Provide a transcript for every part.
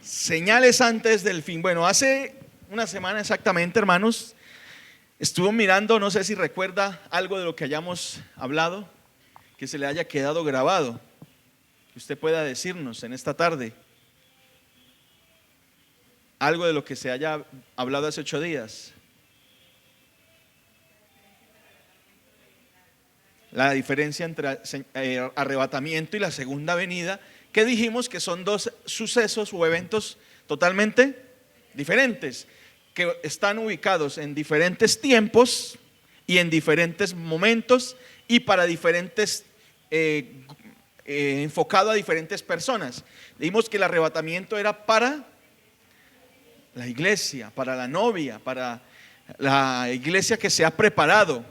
Señales antes del fin. Bueno, hace una semana exactamente, hermanos, estuvo mirando, no sé si recuerda algo de lo que hayamos hablado, que se le haya quedado grabado, que usted pueda decirnos en esta tarde. Algo de lo que se haya hablado hace 8 días. La diferencia entre arrebatamiento y la segunda venida, que dijimos que son dos sucesos o eventos totalmente diferentes, que están ubicados en diferentes tiempos y en diferentes momentos y para diferentes, enfocado a diferentes personas. Dijimos que el arrebatamiento era para la iglesia, para la novia, para la iglesia que se ha preparado,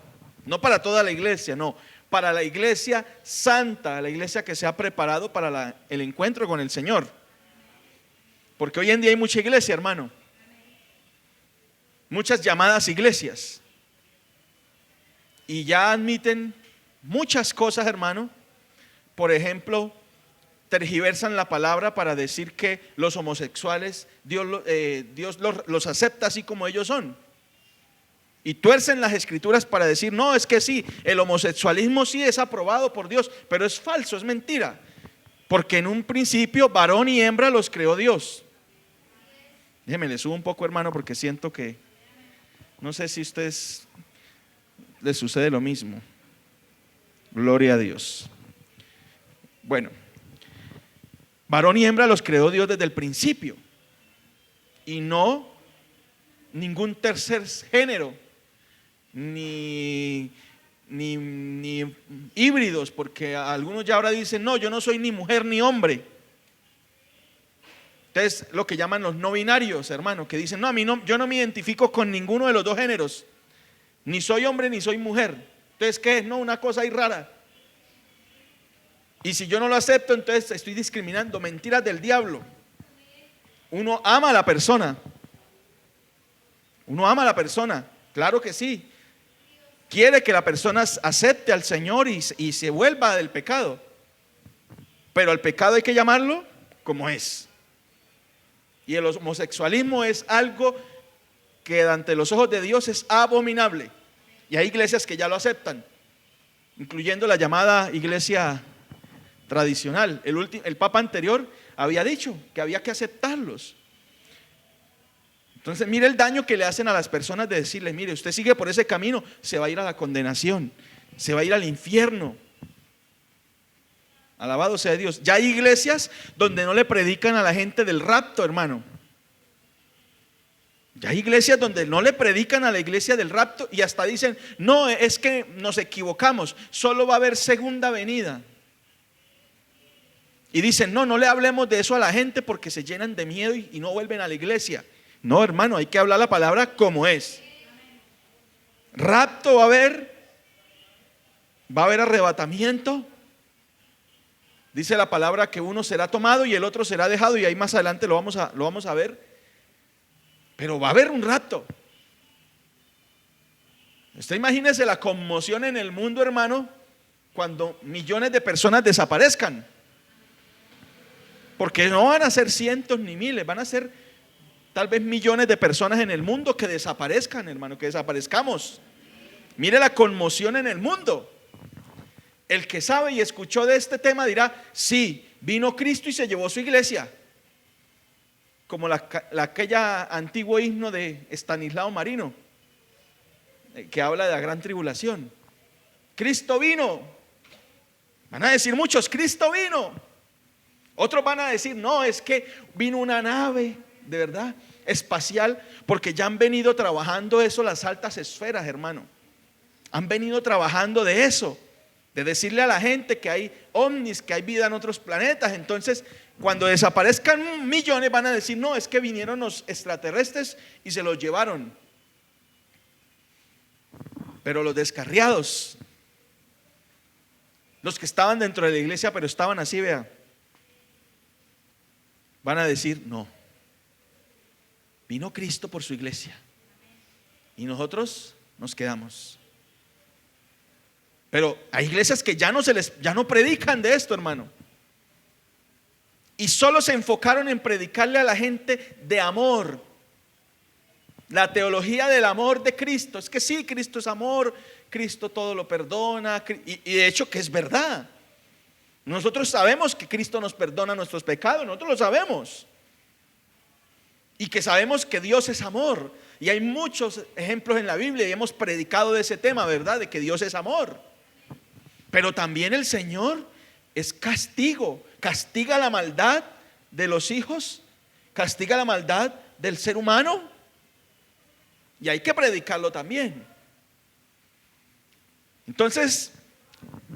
no para toda la iglesia, no, para la iglesia santa, la iglesia que se ha preparado para el encuentro con el Señor. Porque hoy en día hay mucha iglesia, hermano, muchas llamadas iglesias, y ya admiten muchas cosas, hermano. Por ejemplo, tergiversan la palabra para decir que los homosexuales Dios los acepta así como ellos son, y tuercen las escrituras para decir, no, es que sí, el homosexualismo sí es aprobado por Dios, pero es falso, es mentira, porque en un principio varón y hembra los creó Dios. Déjeme, le subo un poco, hermano, porque siento que no sé si a ustedes les sucede lo mismo. Gloria a Dios. Bueno, varón y hembra los creó Dios desde el principio, y no ningún tercer género, ni híbridos, porque algunos ya ahora dicen, no, yo no soy ni mujer ni hombre. Entonces, lo que llaman los no binarios, hermano, que dicen, no, a mí no, yo no me identifico con ninguno de los dos géneros, ni soy hombre ni soy mujer. Entonces, ¿qué es? No, una cosa ahí rara. Y si yo no lo acepto, entonces estoy discriminando. Mentiras del diablo. Uno ama a la persona. Uno ama a la persona, claro que sí. Quiere que la persona acepte al Señor y se vuelva del pecado. Pero al pecado hay que llamarlo como es. Y el homosexualismo es algo que ante los ojos de Dios es abominable. Y hay iglesias que ya lo aceptan, incluyendo la llamada iglesia tradicional. El Papa anterior había dicho que había que aceptarlos. Entonces, mire el daño que le hacen a las personas de decirles, mire, usted sigue por ese camino, se va a ir a la condenación, se va a ir al infierno. Alabado sea Dios. Ya hay iglesias donde no le predican a la gente del rapto, hermano. Ya hay iglesias donde no le predican a la iglesia del rapto, y hasta dicen, no, es que nos equivocamos, solo va a haber segunda venida. Y dicen, no, no le hablemos de eso a la gente porque se llenan de miedo y no vuelven a la iglesia. No, hermano, hay que hablar la palabra como es. Rapto va a haber arrebatamiento. Dice la palabra que uno será tomado y el otro será dejado, y ahí más adelante lo vamos a ver. Pero va a haber un rapto. Usted imagínese la conmoción en el mundo, hermano, cuando millones de personas desaparezcan. Porque no van a ser cientos ni miles, van a ser tal vez millones de personas en el mundo que desaparezcan, hermano, que desaparezcamos. Mire la conmoción en el mundo. El que sabe y escuchó de este tema dirá, sí, vino Cristo y se llevó su iglesia. Como aquella antiguo himno de Estanislao Marino, que habla de la gran tribulación. Cristo vino. Van a decir muchos, Cristo vino. Otros van a decir, no, es que vino una nave, de verdad, espacial, porque ya han venido trabajando eso las altas esferas, hermano. Han venido trabajando de eso, de decirle a la gente que hay ovnis, que hay vida en otros planetas. Entonces, cuando desaparezcan millones, van a decir, no, es que vinieron los extraterrestres y se los llevaron. Pero los descarriados, los que estaban dentro de la iglesia pero estaban así, vea, van a decir, no, vino Cristo por su iglesia y nosotros nos quedamos. Pero hay iglesias que ya no predican de esto, hermano. y solo se enfocaron en predicarle a la gente de amor. La teología del amor de Cristo. Es que sí, Cristo es amor, Cristo todo lo perdona, y de hecho que es verdad. Nosotros sabemos que Cristo nos perdona nuestros pecados, nosotros lo sabemos. Y que sabemos que Dios es amor. Y hay muchos ejemplos en la Biblia y hemos predicado de ese tema, ¿verdad? De que Dios es amor. Pero también el Señor es castigo. Castiga la maldad de los hijos, castiga la maldad del ser humano. Y hay que predicarlo también. Entonces,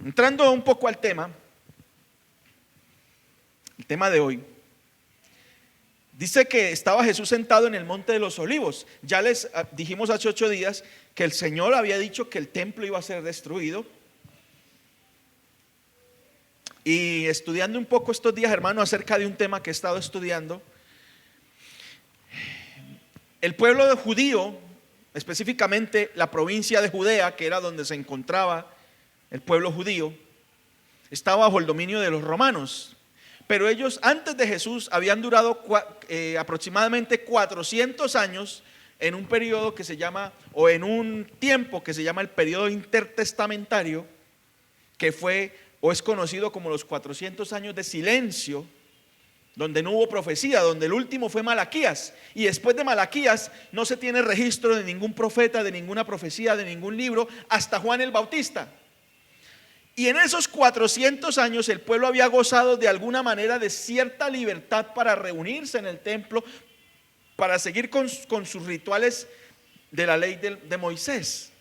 entrando un poco al tema, el tema de hoy. Dice que estaba Jesús sentado en el monte de los olivos. Ya les dijimos hace 8 días que el Señor había dicho que el templo iba a ser destruido. Y estudiando un poco estos días, hermano, acerca de un tema que he estado estudiando, el pueblo de judío, específicamente la provincia de Judea, que era donde se encontraba el pueblo judío, estaba bajo el dominio de los romanos. Pero ellos antes de Jesús habían durado aproximadamente 400 años en un periodo que se llama, o en un tiempo que se llama el periodo intertestamentario, que fue o es conocido como los 400 años de silencio, donde no hubo profecía, donde el último fue Malaquías. Y después de Malaquías no se tiene registro de ningún profeta, de ninguna profecía, de ningún libro, hasta Juan el Bautista. Y en esos 400 años el pueblo había gozado de alguna manera de cierta libertad para reunirse en el templo, para seguir con sus rituales de la ley de Moisés.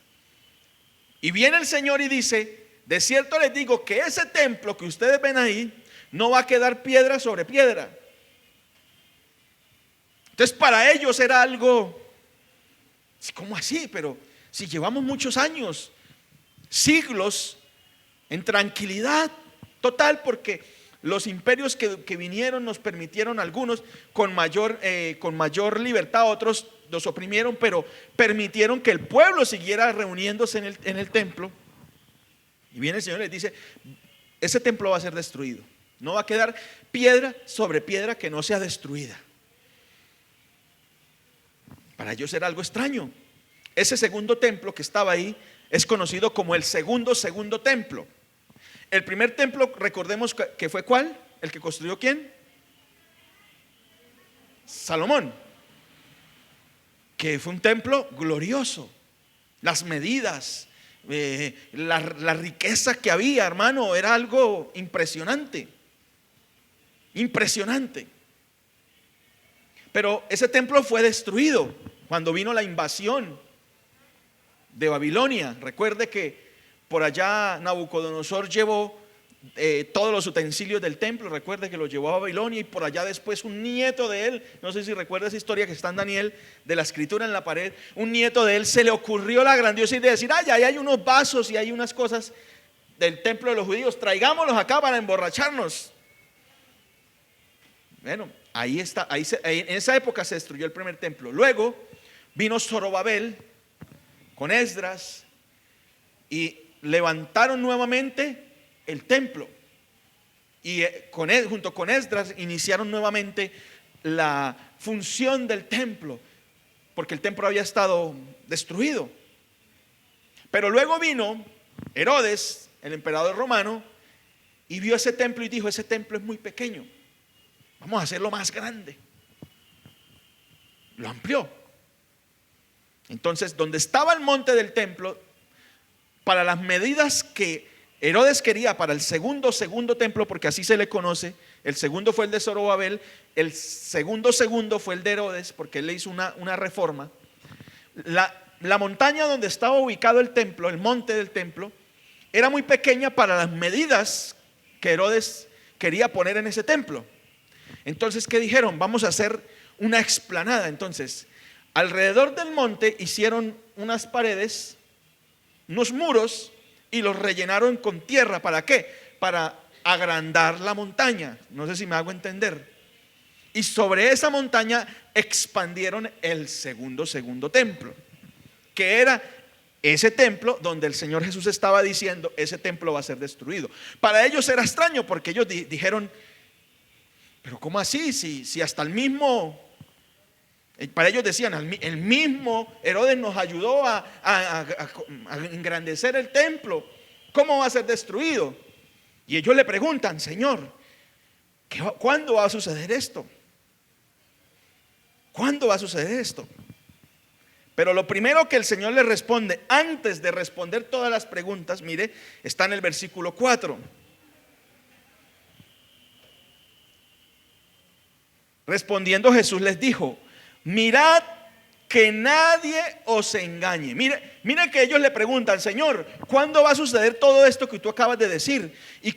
Y viene el Señor y dice: de cierto les digo que ese templo que ustedes ven ahí no va a quedar piedra sobre piedra. Entonces para ellos era algo, ¿cómo así? Pero si llevamos muchos años, siglos, en tranquilidad total, porque los imperios que vinieron nos permitieron, algunos con mayor libertad, otros los oprimieron, pero permitieron que el pueblo siguiera reuniéndose en el templo. Y viene el Señor y les dice: ese templo va a ser destruido, no va a quedar piedra sobre piedra que no sea destruida. Para ellos era algo extraño. Ese segundo templo que estaba ahí es conocido como el segundo templo. El primer templo, recordemos que fue ¿cuál? ¿El que construyó quién? Salomón. Que fue un templo glorioso. Las medidas, la riqueza que había, hermano, era algo impresionante. Impresionante. Pero ese templo fue destruido cuando vino la invasión de Babilonia. Recuerde que por allá Nabucodonosor llevó todos los utensilios del templo. Recuerde que los llevó a Babilonia, y por allá después un nieto de él, no sé si recuerda esa historia que está en Daniel, de la escritura en la pared, un nieto de él se le ocurrió la grandiosa idea de decir: ay, ahí hay unos vasos y hay unas cosas del templo de los judíos, traigámoslos acá para emborracharnos. Bueno, ahí está, en esa época se destruyó el primer templo. Luego vino Zorobabel con Esdras y levantaron nuevamente el templo, y junto con Esdras iniciaron nuevamente la función del templo, porque el templo había estado destruido. Pero luego vino Herodes, el emperador romano, y vio ese templo y dijo: ese templo es muy pequeño, vamos a hacerlo más grande. Lo amplió. Entonces, donde estaba el monte del templo, para las medidas que Herodes quería para el segundo templo, porque así se le conoce, el segundo fue el de Zorobabel, el segundo fue el de Herodes, porque él le hizo una reforma. La montaña donde estaba ubicado el templo, el monte del templo, era muy pequeña para las medidas que Herodes quería poner en ese templo. Entonces, ¿qué dijeron? Vamos a hacer una explanada. Entonces, alrededor del monte hicieron unas paredes, unos muros, y los rellenaron con tierra. ¿Para qué? Para agrandar la montaña. No sé si me hago entender. Y sobre esa montaña expandieron el segundo templo, que era ese templo donde el Señor Jesús estaba diciendo: ese templo va a ser destruido. Para ellos era extraño, porque ellos dijeron: Pero ¿cómo así? Si hasta el mismo, para ellos decían, el mismo Herodes nos ayudó a engrandecer el templo, ¿cómo va a ser destruido? Y ellos le preguntan, Señor, ¿cuándo va a suceder esto? ¿Cuándo va a suceder esto? Pero lo primero que el Señor le responde, antes de responder todas las preguntas, mire, está en el versículo 4. Respondiendo Jesús les dijo, mirad que nadie os engañe. Mire que ellos le preguntan, Señor, ¿cuándo va a suceder todo esto que tú acabas de decir? ¿Y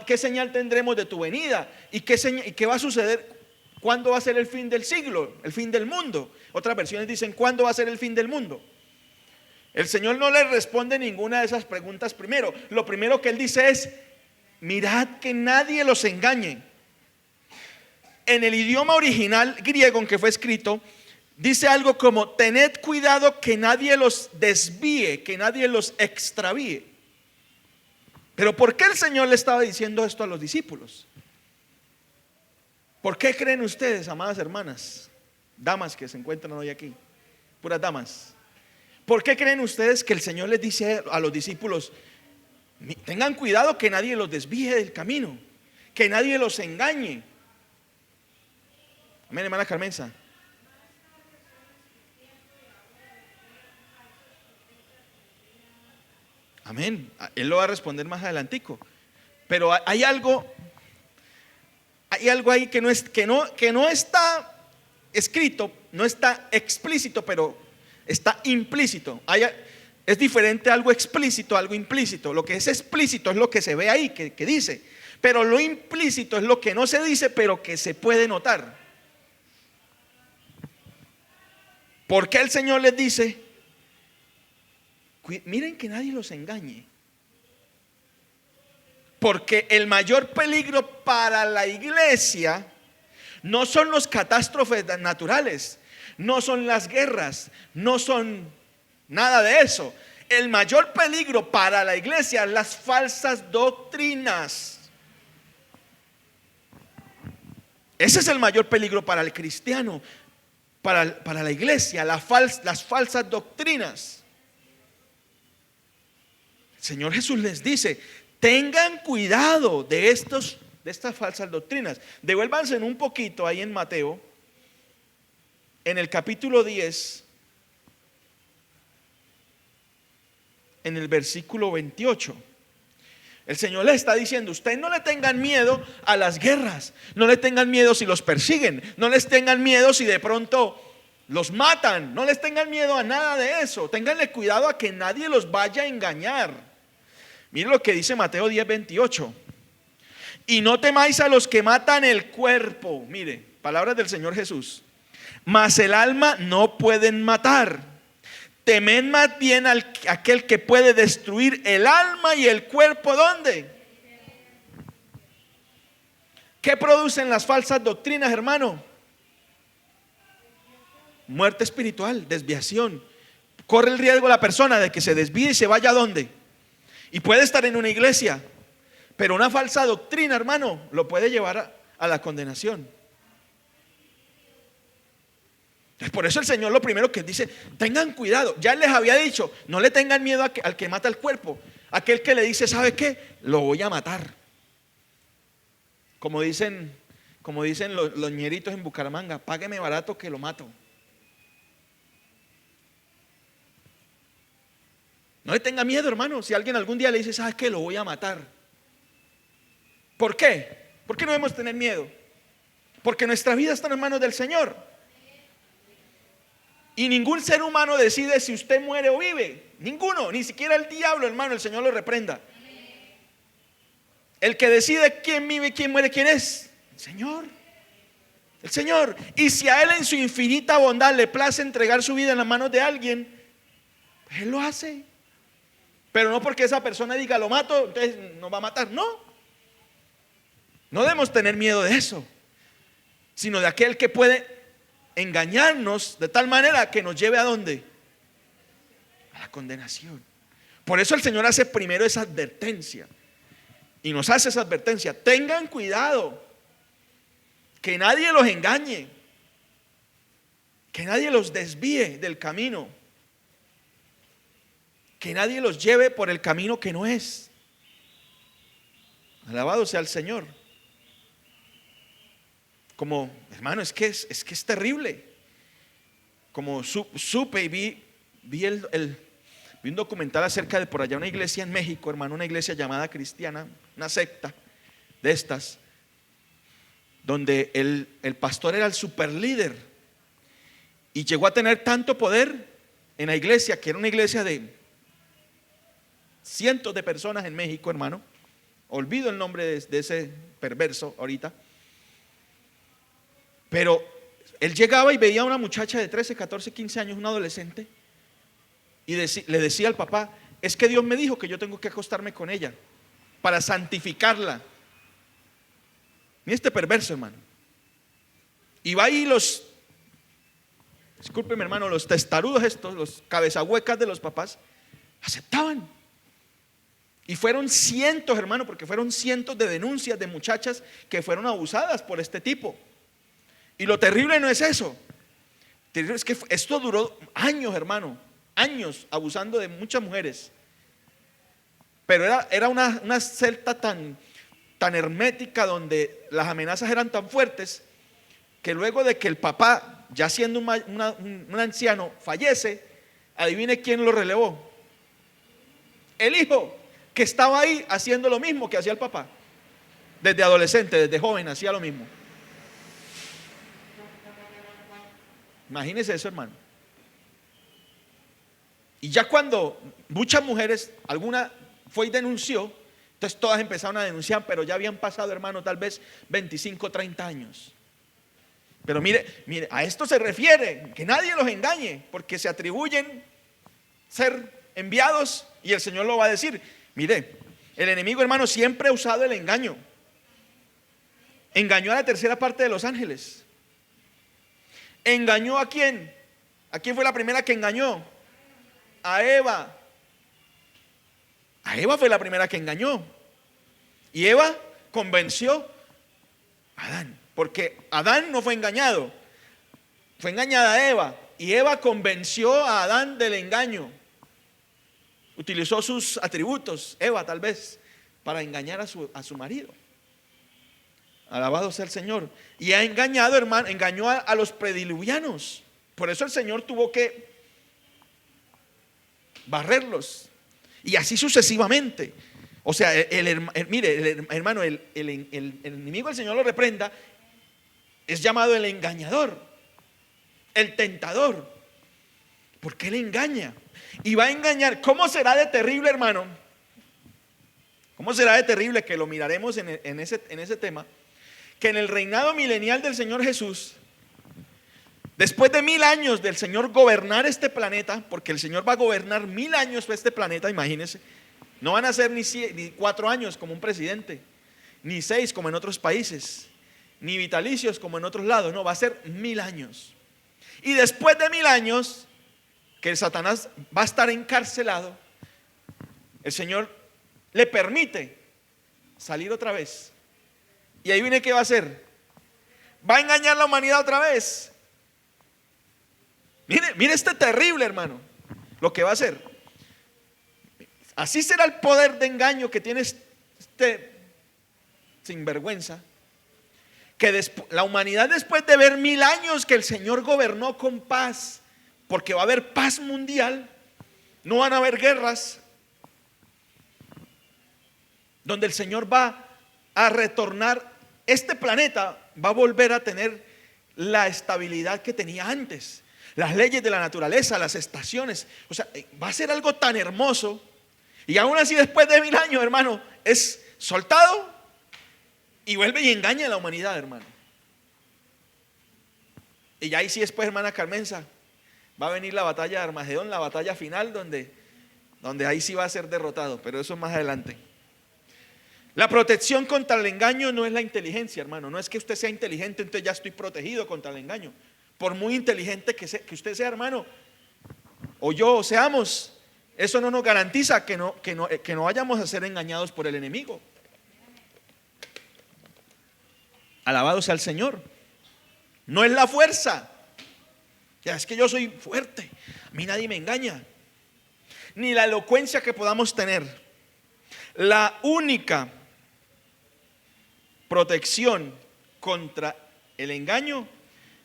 qué señal tendremos de tu venida? ¿Y qué va a suceder? ¿Cuándo va a ser el fin del siglo? El fin del mundo. Otras versiones dicen, ¿cuándo va a ser el fin del mundo? El Señor no le responde ninguna de esas preguntas primero. Lo primero que Él dice es, mirad que nadie los engañe. En el idioma original griego en que fue escrito, dice algo como, tened cuidado que nadie los desvíe, que nadie los extravíe. Pero ¿por qué el Señor le estaba diciendo esto a los discípulos? ¿Por qué creen ustedes, amadas hermanas, damas que se encuentran hoy aquí, puras damas? ¿Por qué creen ustedes que el Señor les dice a los discípulos, tengan cuidado que nadie los desvíe del camino, que nadie los engañe? Amén, hermana Carmenza. Amén. Él lo va a responder más adelantico. Pero hay algo ahí que no está escrito, no está explícito, pero está implícito. Es diferente algo explícito a algo implícito. Lo que es explícito es lo que se ve ahí, que dice. Pero lo implícito es lo que no se dice, pero que se puede notar. ¿Por qué el Señor les dice, miren que nadie los engañe? Porque el mayor peligro para la iglesia no son las catástrofes naturales, no son las guerras, no son nada de eso. El mayor peligro para la iglesia son las falsas doctrinas. Ese es el mayor peligro para el cristiano, para la iglesia, las falsas doctrinas. El Señor Jesús les dice, tengan cuidado de estas falsas doctrinas. Devuélvanse un poquito ahí en Mateo, en el capítulo 10, en el versículo 28. El Señor le está diciendo, ustedes no le tengan miedo a las guerras, no le tengan miedo si los persiguen, no les tengan miedo si de pronto los matan, no les tengan miedo a nada de eso. Ténganle cuidado a que nadie los vaya a engañar. Miren lo que dice Mateo 10, 28. Y no temáis a los que matan el cuerpo, mire, palabras del Señor Jesús, mas el alma no pueden matar. Temed más bien aquel que puede destruir el alma y el cuerpo. ¿Dónde? ¿Qué producen las falsas doctrinas, hermano? Muerte espiritual, desviación. Corre el riesgo la persona de que se desvíe y se vaya a ¿dónde? Y puede estar en una iglesia, pero una falsa doctrina, hermano, lo puede llevar a la condenación. Por eso el Señor lo primero que dice, tengan cuidado. Ya les había dicho, no le tengan miedo al que mata el cuerpo. Aquel que le dice, ¿sabe qué? Lo voy a matar. Como dicen los ñeritos en Bucaramanga, págueme barato que lo mato. No le tenga miedo, hermano. Si alguien algún día le dice, ¿sabes qué? Lo voy a matar. ¿Por qué? ¿Por qué no debemos tener miedo? Porque nuestra vida está en manos del Señor. Y ningún ser humano decide si usted muere o vive. Ninguno, ni siquiera el diablo, hermano. El Señor lo reprenda. El que decide quién vive y quién muere, ¿quién es? El Señor. El Señor. Y si a Él en su infinita bondad le place entregar su vida en las manos de alguien, pues Él lo hace. Pero no porque esa persona diga lo mato, entonces nos va a matar. No. No debemos tener miedo de eso, sino de aquel que puede engañarnos de tal manera que nos lleve ¿a dónde? A la condenación. Por eso el Señor hace primero esa advertencia. Y nos hace esa advertencia. Tengan cuidado. Que nadie los engañe, que nadie los desvíe del camino, que nadie los lleve por el camino que no es. Alabado sea el Señor. Como, hermano, es que es terrible. Como supe y vi un documental acerca de por allá una iglesia en México, hermano, una iglesia llamada cristiana, una secta de estas, donde el pastor era el super líder y llegó a tener tanto poder en la iglesia, que era una iglesia de cientos de personas en México, hermano. Olvido el nombre de ese perverso ahorita. Pero él llegaba y veía a una muchacha de 13, 14, 15 años, una adolescente, y le decía al papá: es que Dios me dijo que yo tengo que acostarme con ella para santificarla. Ni este perverso, hermano. Y va ahí discúlpeme, hermano, los testarudos estos, los cabezahuecas de los papás, aceptaban. Y fueron cientos, hermano, porque fueron cientos de denuncias de muchachas que fueron abusadas por este tipo. Y lo terrible no es eso. Terrible es que esto duró años, hermano, años abusando de muchas mujeres. Pero era una secta tan hermética, donde las amenazas eran tan fuertes, que luego de que el papá, ya siendo un anciano, fallece, adivine quién lo relevó. El hijo, que estaba ahí haciendo lo mismo que hacía el papá. Desde adolescente, desde joven, hacía lo mismo. Imagínese eso, hermano. Y ya cuando muchas mujeres, alguna fue y denunció, entonces todas empezaron a denunciar, pero ya habían pasado, hermano, tal vez 25, 30 años. Pero mire, a esto se refiere, que nadie los engañe, porque se atribuyen ser enviados y el Señor lo va a decir. Mire, el enemigo, hermano, siempre ha usado el engaño. Engañó a la tercera parte de los ángeles. ¿Engañó a quién? ¿A quién fue la primera que engañó? A Eva. A Eva fue la primera que engañó. Y Eva convenció a Adán, porque Adán no fue engañado, fue engañada Eva. Y Eva convenció a Adán del engaño. Utilizó sus atributos, Eva tal vez, para engañar a su marido. Alabado sea el Señor. Y ha engañado, hermano, engañó a los prediluvianos. Por eso el Señor tuvo que barrerlos. Y así sucesivamente. O sea, hermano, el enemigo del Señor lo reprenda, es llamado el engañador, el tentador. Porque él engaña. Y va a engañar. ¿Cómo será de terrible, hermano? ¿Cómo será de terrible? Que lo miraremos en ese tema. Que en el reinado milenial del Señor Jesús, después de 1000 años del Señor gobernar este planeta, porque el Señor va a gobernar 1000 años este planeta, imagínense. No van a ser ni 4 años como un presidente, ni 6 como en otros países, ni vitalicios como en otros lados. No, va a ser 1000 años. Y después de 1000 años, que el Satanás va a estar encarcelado, el Señor le permite salir otra vez. Y ahí viene, ¿qué va a hacer? Va a engañar a la humanidad otra vez. Mire este terrible, hermano, lo que va a hacer. Así será el poder de engaño que tiene este sinvergüenza. Que la humanidad, después de ver 1000 años que el Señor gobernó con paz, porque va a haber paz mundial, no van a haber guerras, donde el Señor va a retornar, este planeta va a volver a tener la estabilidad que tenía antes, las leyes de la naturaleza, las estaciones. O sea, va a ser algo tan hermoso. Y aún así, después de 1000 años, hermano, es soltado y vuelve y engaña a la humanidad, hermano. Y ahí sí, después, hermana Carmenza, va a venir la batalla de Armagedón, la batalla final, donde ahí sí va a ser derrotado. Pero eso es más adelante. La protección contra el engaño no es la inteligencia, hermano. No es que usted sea inteligente, entonces ya estoy protegido contra el engaño. Por muy inteligente que usted sea, hermano, o yo seamos, eso no nos garantiza que no vayamos a ser engañados por el enemigo. Alabado sea el Señor. No es la fuerza. Ya es que yo soy fuerte. A mí nadie me engaña. Ni la elocuencia que podamos tener. La única protección contra el engaño,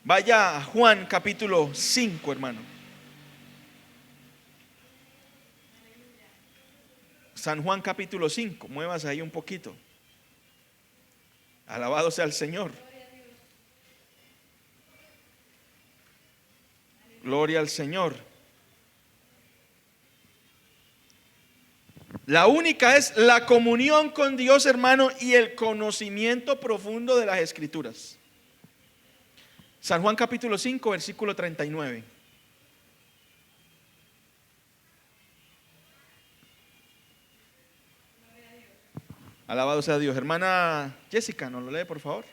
vaya a Juan capítulo 5, hermano. San Juan capítulo 5, muevas ahí un poquito. Alabado sea el Señor. Gloria al Señor. La única es la comunión con Dios, hermano, y el conocimiento profundo de las Escrituras. San Juan capítulo 5, versículo 39. Alabado sea Dios. Hermana Jessica, ¿nos lo lee, por favor?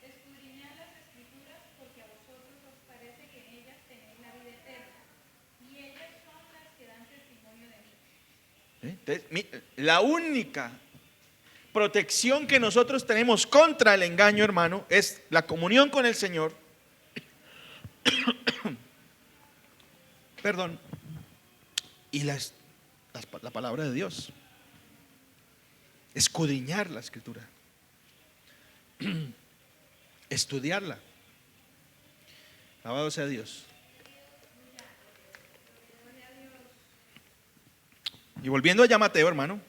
Escudriñad las Escrituras, porque a vosotros os parece que en ellas tenéis la vida eterna, y ellas son las que dan testimonio de mí. Entonces, la única protección que nosotros tenemos contra el engaño, hermano, es la comunión con el Señor. Perdón. Y la palabra de Dios. Escudriñar la Escritura. Estudiarla. Alabado sea Dios. Y volviendo allá a Mateo, hermano,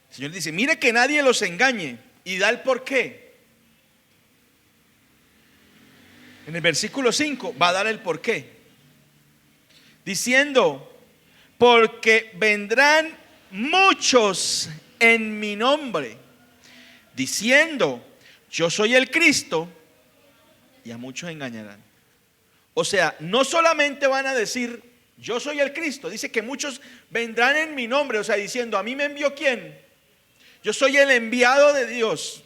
el Señor dice: mire que nadie los engañe, y da el porqué. En el versículo 5 va a dar el porqué, diciendo: porque vendrán muchos en mi nombre, diciendo: yo soy el Cristo, y a muchos engañarán. O sea, no solamente van a decir: yo soy el Cristo, dice que muchos vendrán en mi nombre, o sea, diciendo: a mí me envió ¿quién? Yo soy el enviado de Dios.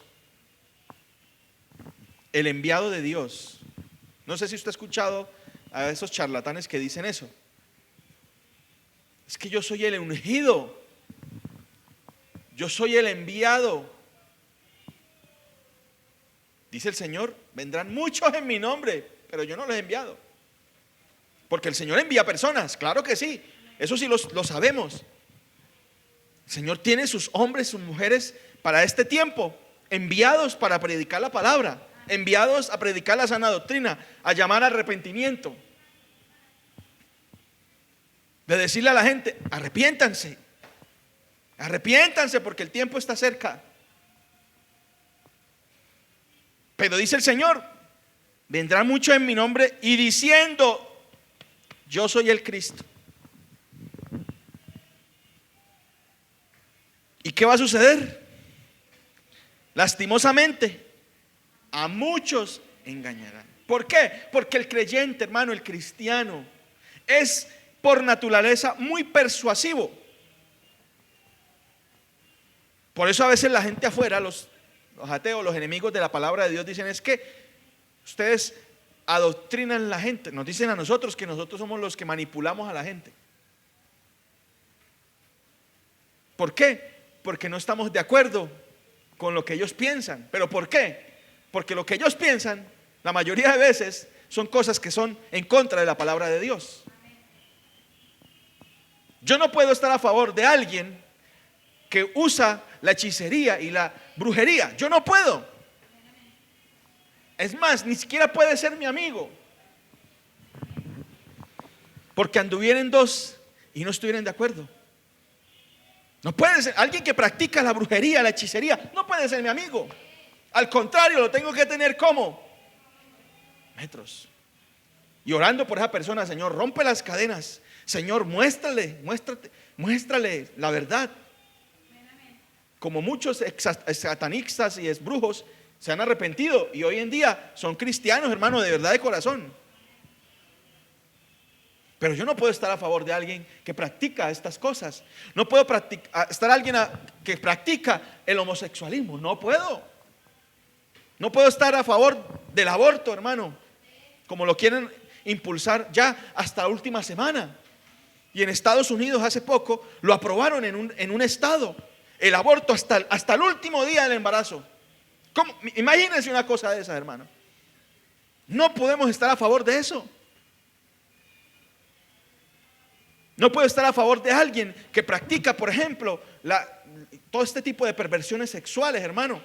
El enviado de Dios. No sé si usted ha escuchado a esos charlatanes que dicen eso. Es que yo soy el ungido. Yo soy el enviado. Dice el Señor: vendrán muchos en mi nombre, pero yo no los he enviado. Porque el Señor envía personas, claro que sí. Eso sí lo sabemos. El Señor tiene sus hombres, sus mujeres para este tiempo, enviados para predicar la palabra, enviados a predicar la sana doctrina, a llamar al arrepentimiento, de decirle a la gente: arrepiéntanse, arrepiéntanse porque el tiempo está cerca. Pero dice el Señor: vendrá mucho en mi nombre y diciendo: yo soy el Cristo. ¿Y qué va a suceder? Lastimosamente, a muchos engañarán. ¿Por qué? Porque el creyente, hermano, el cristiano, es por naturaleza muy persuasivo. Por eso a veces la gente afuera, los ateos, los enemigos de la palabra de Dios, dicen: es que ustedes adoctrinan la gente. Nos dicen a nosotros que nosotros somos los que manipulamos a la gente. ¿Por qué? Porque no estamos de acuerdo con lo que ellos piensan. ¿Pero por qué? Porque lo que ellos piensan, la mayoría de veces, son cosas que son en contra de la palabra de Dios. Yo no puedo estar a favor de alguien que usa la hechicería y la brujería. Yo no puedo. Es más, ni siquiera puede ser mi amigo. Porque anduvieren dos y no estuvieran de acuerdo. No puede ser. Alguien que practica la brujería, la hechicería, no puede ser mi amigo. Al contrario, lo tengo que tener como metros. Y orando por esa persona: Señor, rompe las cadenas. Señor, muéstrale la verdad. Como muchos satanistas y esbrujos se han arrepentido y hoy en día son cristianos, hermano, de verdad, de corazón. Pero yo no puedo estar a favor de alguien que practica estas cosas. No puedo estar alguien que practica el homosexualismo. No puedo. No puedo estar a favor del aborto, hermano, como lo quieren impulsar ya hasta la última semana. Y en Estados Unidos hace poco lo aprobaron en un estado. el aborto hasta el último día del embarazo. ¿Cómo? Imagínense una cosa de esa, hermano. No podemos estar a favor de eso. No puedo estar a favor de alguien que practica, por ejemplo, todo este tipo de perversiones sexuales, hermano.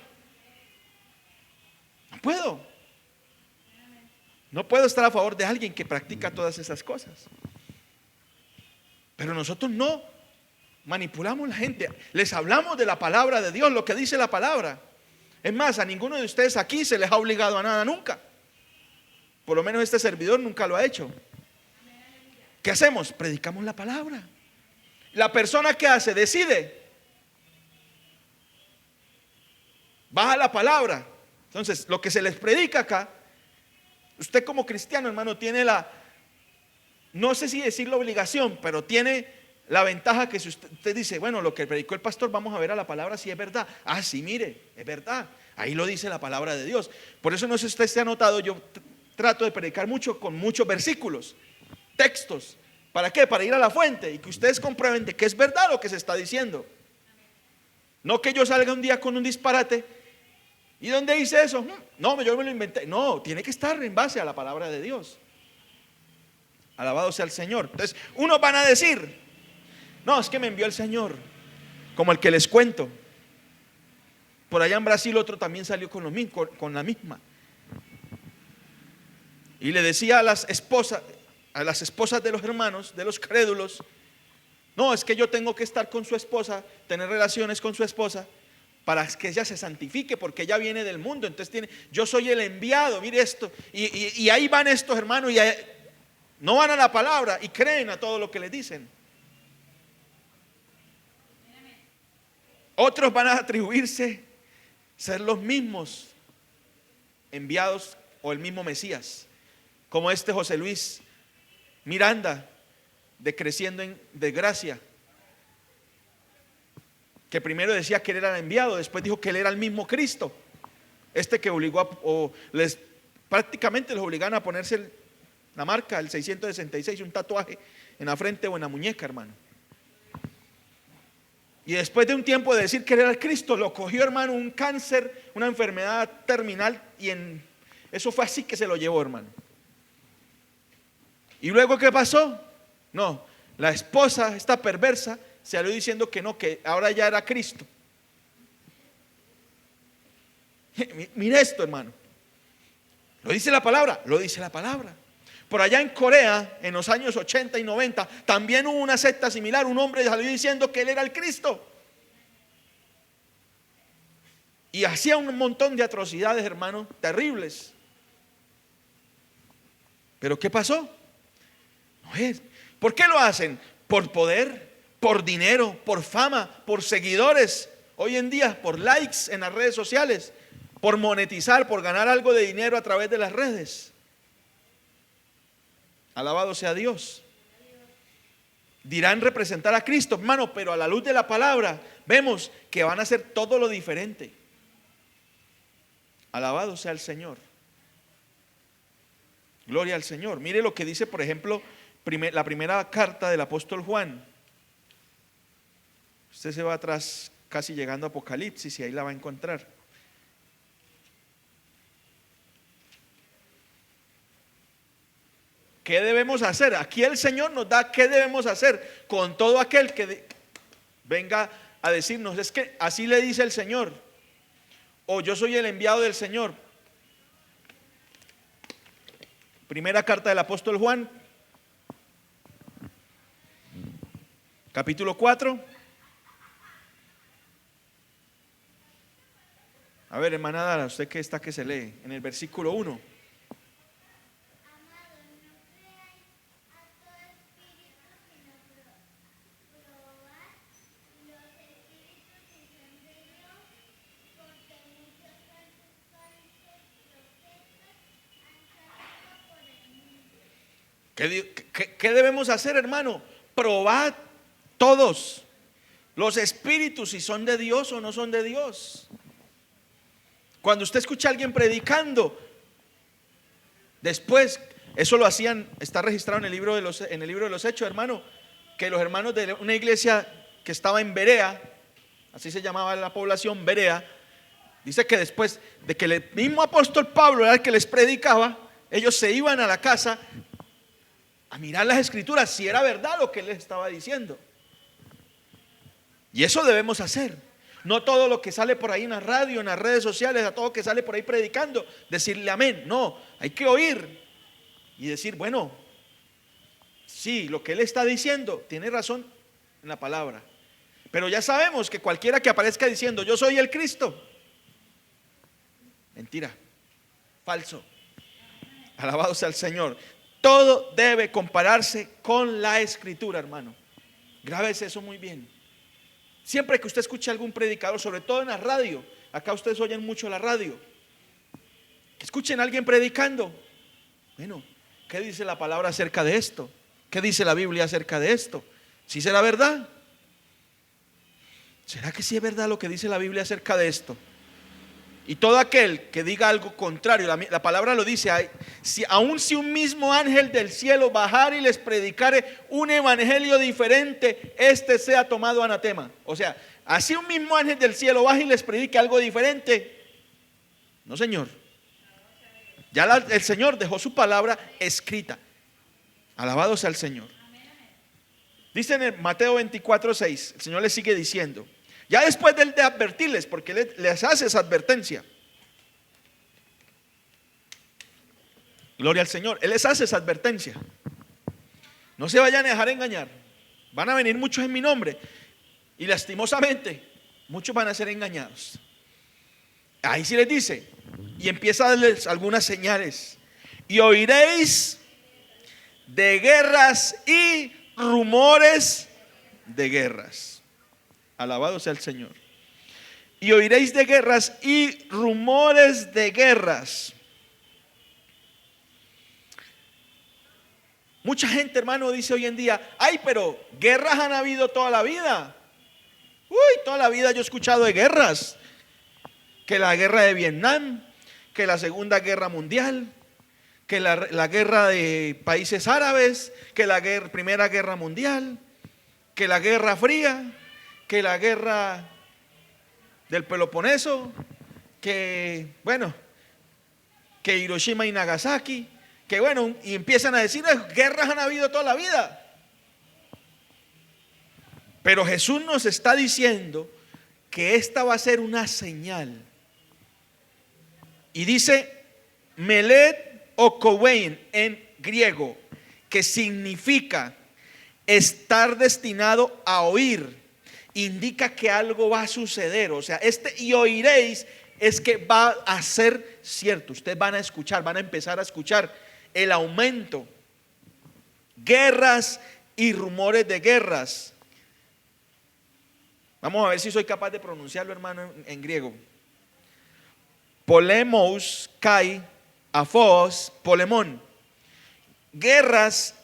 No puedo. No puedo estar a favor de alguien que practica todas esas cosas. Pero nosotros no manipulamos a la gente. Les hablamos de la palabra de Dios, lo que dice la palabra. Es más, a ninguno de ustedes aquí se les ha obligado a nada nunca. Por lo menos este servidor nunca lo ha hecho. ¿Qué hacemos? Predicamos la palabra. La persona que hace, decide. Baja la palabra. Entonces, lo que se les predica acá, usted como cristiano, hermano, tiene no sé si decir la obligación, pero tiene la ventaja que si usted dice, bueno, lo que predicó el pastor, vamos a ver a la palabra si es verdad. Ah, sí, mire, es verdad. Ahí lo dice la palabra de Dios. Por eso no sé si usted se ha notado, yo trato de predicar mucho con muchos versículos, textos. ¿Para qué? Para ir a la fuente y que ustedes comprueben de que es verdad lo que se está diciendo. No que yo salga un día con un disparate. ¿Y dónde dice eso? No, yo me lo inventé. No, tiene que estar en base a la palabra de Dios. Alabado sea el Señor. Entonces, unos van a decir, no, es que me envió el Señor, como el que les cuento. Por allá en Brasil otro también salió con la misma. Y le decía a las esposas de los hermanos, de los crédulos, no, es que yo tengo que estar con su esposa, tener relaciones con su esposa, para que ella se santifique, porque ella viene del mundo. Entonces yo soy el enviado, mire esto. Y ahí van estos hermanos y no van a la palabra y creen a todo lo que les dicen. Otros van a atribuirse ser los mismos enviados o el mismo Mesías, como este José Luis Miranda, de Creciendo en Desgracia, que primero decía que él era el enviado, después dijo que él era el mismo Cristo. Este que obligó prácticamente los obligaron a ponerse la marca, el 666, un tatuaje en la frente o en la muñeca, hermano. Y después de un tiempo de decir que él era el Cristo, lo cogió, hermano, un cáncer, una enfermedad terminal, y eso fue así que se lo llevó, hermano. ¿Y luego qué pasó? No, la esposa, esta perversa, salió diciendo que no, que ahora ya era Cristo. Mira esto, hermano. Lo dice la palabra, lo dice la palabra. Por allá en Corea, en los años 80 y 90, también hubo una secta similar. Un hombre salió diciendo que él era el Cristo. Y hacía un montón de atrocidades, hermano, terribles. ¿Pero qué pasó? No es. ¿Por qué lo hacen? Por poder, por dinero, por fama, por seguidores. Hoy en día, por likes en las redes sociales, por monetizar, por ganar algo de dinero a través de las redes. Alabado sea Dios. Dirán representar a Cristo, hermano, pero a la luz de la palabra vemos que van a hacer todo lo diferente. Alabado sea el Señor. Gloria al Señor. Mire lo que dice, por ejemplo, la primera carta del apóstol Juan. Usted se va atrás, casi llegando a Apocalipsis, y ahí la va a encontrar. ¿Qué debemos hacer? Aquí el Señor nos da qué debemos hacer con todo aquel que venga a decirnos, es que así le dice el Señor, o yo soy el enviado del Señor. Primera carta del apóstol Juan, capítulo 4. A ver, hermana Dara, usted que está que se lee, en el versículo 1. ¿Qué debemos hacer, hermano? Probad todos los espíritus si son de Dios o no son de Dios. Cuando usted escucha a alguien predicando, después, eso lo hacían, está registrado en el libro de los Hechos, hermano, que los hermanos de una iglesia que estaba en Berea, así se llamaba la población, Berea. Dice que después de que el mismo apóstol Pablo era el que les predicaba, ellos se iban a la casa a mirar las escrituras si era verdad lo que él les estaba diciendo. Y eso debemos hacer. No todo lo que sale por ahí en la radio, en las redes sociales, a todo lo que sale por ahí predicando, decirle amén. No, hay que oír y decir, bueno, sí, lo que él está diciendo tiene razón en la palabra. Pero ya sabemos que cualquiera que aparezca diciendo yo soy el Cristo, mentira, falso. Alabado sea el Señor. Todo debe compararse con la escritura, hermano. Grábese eso muy bien. Siempre que usted escuche a algún predicador, sobre todo en la radio, acá ustedes oyen mucho la radio, que escuchen a alguien predicando, bueno, ¿qué dice la palabra acerca de esto? ¿Qué dice la Biblia acerca de esto? ¿Sí será verdad? ¿Será que sí es verdad lo que dice la Biblia acerca de esto? Y todo aquel que diga algo contrario, la palabra lo dice, aun si un mismo ángel del cielo bajare y les predicare un evangelio diferente, este sea tomado anatema. O sea, así un mismo ángel del cielo baja y les predique algo diferente, no, señor. Ya el Señor dejó su palabra escrita. Alabado sea el Señor. Dice en el Mateo 24:6, el Señor les sigue diciendo, ya después de advertirles, porque les hace esa advertencia. Gloria al Señor. Él les hace esa advertencia. No se vayan a dejar engañar. Van a venir muchos en mi nombre. Y lastimosamente, muchos van a ser engañados. Ahí sí les dice. Y empieza a darles algunas señales. Y oiréis de guerras y rumores de guerras. Alabado sea el Señor. Y oiréis de guerras y rumores de guerras. Mucha gente, hermano, dice hoy en día, ay, pero guerras han habido toda la vida. Uy, toda la vida yo he escuchado de guerras. Que la guerra de Vietnam, que la Segunda Guerra Mundial, que la guerra de países árabes, que la Primera Guerra Mundial, que la Guerra Fría, que la guerra del Peloponeso, que bueno, que Hiroshima y Nagasaki, que bueno, y empiezan a decir, guerras han habido toda la vida. Pero Jesús nos está diciendo que esta va a ser una señal. Y dice Melet o Kowein en griego, que significa estar destinado a oír. Indica que algo va a suceder. O sea, y oiréis es que va a ser cierto. Ustedes van a escuchar, van a empezar a escuchar el aumento. Guerras y rumores de guerras. Vamos a ver si soy capaz de pronunciarlo, hermano, en griego. Polemos, kai, afos, polemón. Guerras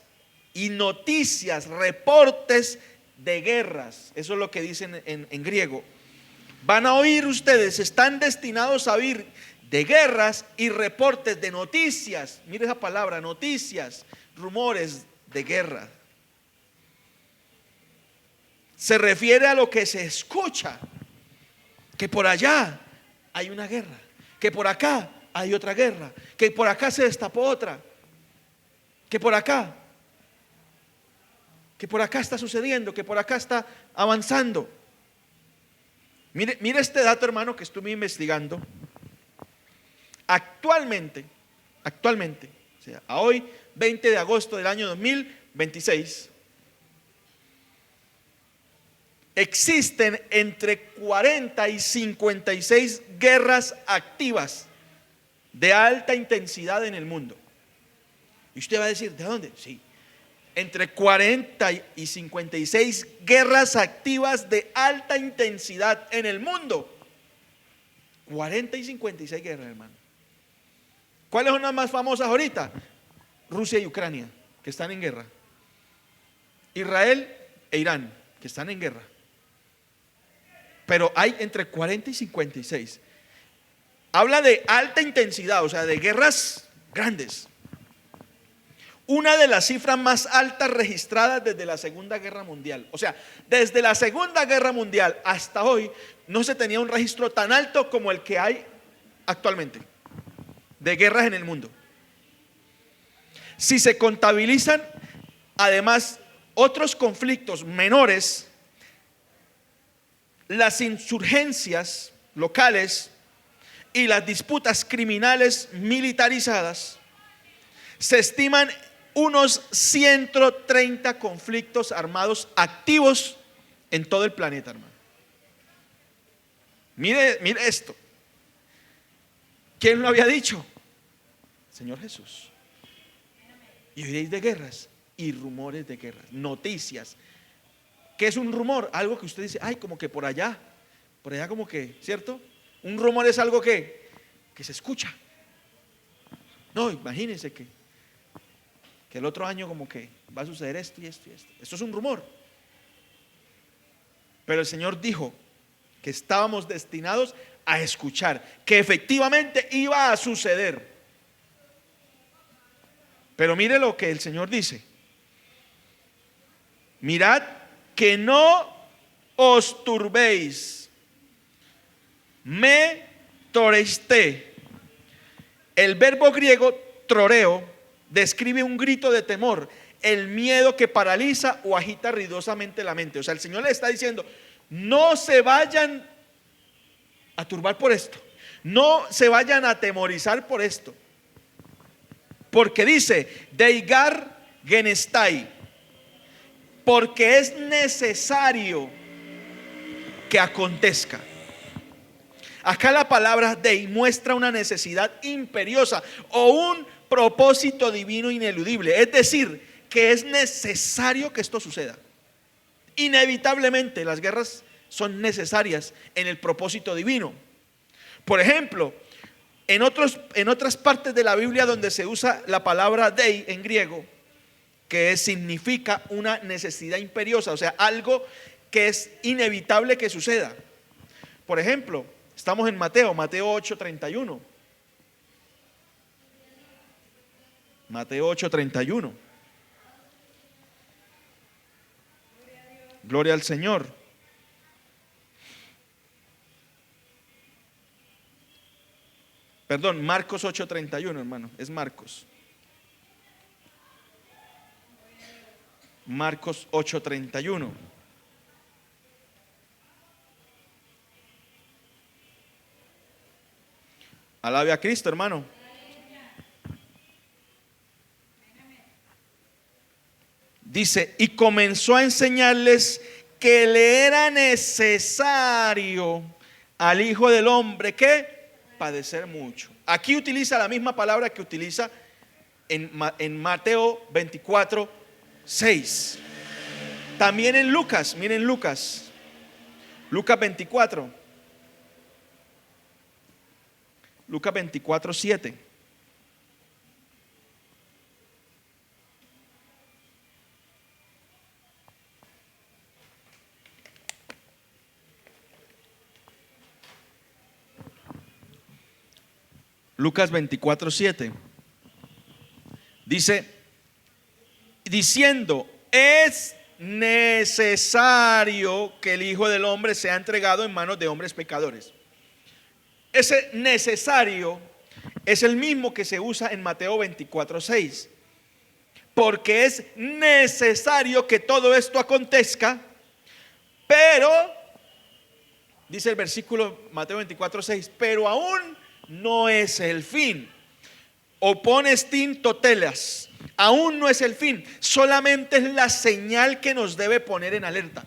y noticias, reportes de guerras. Eso es lo que dicen en griego. Van a oír ustedes, están destinados a oír de guerras y reportes de noticias. Mire esa palabra, noticias, rumores de guerra. Se refiere a lo que se escucha, que por allá hay una guerra, que por acá hay otra guerra, que por acá se destapó otra, que por acá está sucediendo, que por acá está avanzando. Mire este dato, hermano, que estuve investigando. Actualmente, o sea, a hoy, 20 de agosto del año 2026, existen entre 40 y 56 guerras activas de alta intensidad en el mundo. Y usted va a decir, ¿de dónde? Sí. Entre 40 y 56 guerras activas de alta intensidad en el mundo. 40 y 56 guerras, hermano. ¿Cuáles son las más famosas ahorita? Rusia y Ucrania, que están en guerra. Israel e Irán, que están en guerra. Pero hay entre 40 y 56. Habla de alta intensidad, o sea, de guerras grandes. una de las cifras más altas registradas desde la Segunda Guerra Mundial. O sea, desde la Segunda Guerra Mundial hasta hoy no se tenía un registro tan alto como el que hay actualmente de guerras en el mundo. Si se contabilizan además otros conflictos menores, las insurgencias locales y las disputas criminales militarizadas, se estiman unos 130 conflictos armados activos en todo el planeta, hermano. Mire esto. ¿Quién lo había dicho? Señor Jesús. Y oiréis de guerras y rumores de guerras, noticias. ¿Qué es un rumor? Algo que usted dice, ay, como que por allá como que, ¿cierto? Un rumor es algo que se escucha. No, imagínense que el otro año como que va a suceder esto y esto y esto. Esto es un rumor. Pero el Señor dijo que estábamos destinados a escuchar, que efectivamente iba a suceder. Pero mire lo que el Señor dice. Mirad que no os turbéis. Me toreiste. El verbo griego troreo describe un grito de temor, el miedo que paraliza o agita ruidosamente la mente. O sea, el Señor le está diciendo, no se vayan a turbar por esto, no se vayan a atemorizar por esto, porque dice, deigar genestai, porque es necesario que acontezca. Acá la palabra dei muestra una necesidad imperiosa o un propósito divino ineludible. Es decir, que es necesario que esto suceda. Inevitablemente las guerras son necesarias en el propósito divino. Por ejemplo, en otras partes de la Biblia donde se usa la palabra dei en griego, que significa una necesidad imperiosa, o sea, algo que es inevitable que suceda. Por ejemplo, estamos en Mateo 8:31. Mateo 8:31. Gloria al Señor. Perdón, Marcos 8:31, hermano, es Marcos. Marcos 8:31. Alabe a Cristo, hermano. Dice, y comenzó a enseñarles que le era necesario al Hijo del Hombre que padecer mucho. Aquí utiliza la misma palabra que utiliza en Mateo 24:6. También en Lucas, miren Lucas 24. Lucas 24:7. Lucas 24:7 dice, diciendo, es necesario que el Hijo del Hombre sea entregado en manos de hombres pecadores. Ese necesario es el mismo que se usa en Mateo 24:6, porque es necesario que todo esto acontezca, pero, dice el versículo Mateo 24:6, pero aún no es el fin. Oponestin totelas, aún no es el fin, solamente es la señal que nos debe poner en alerta.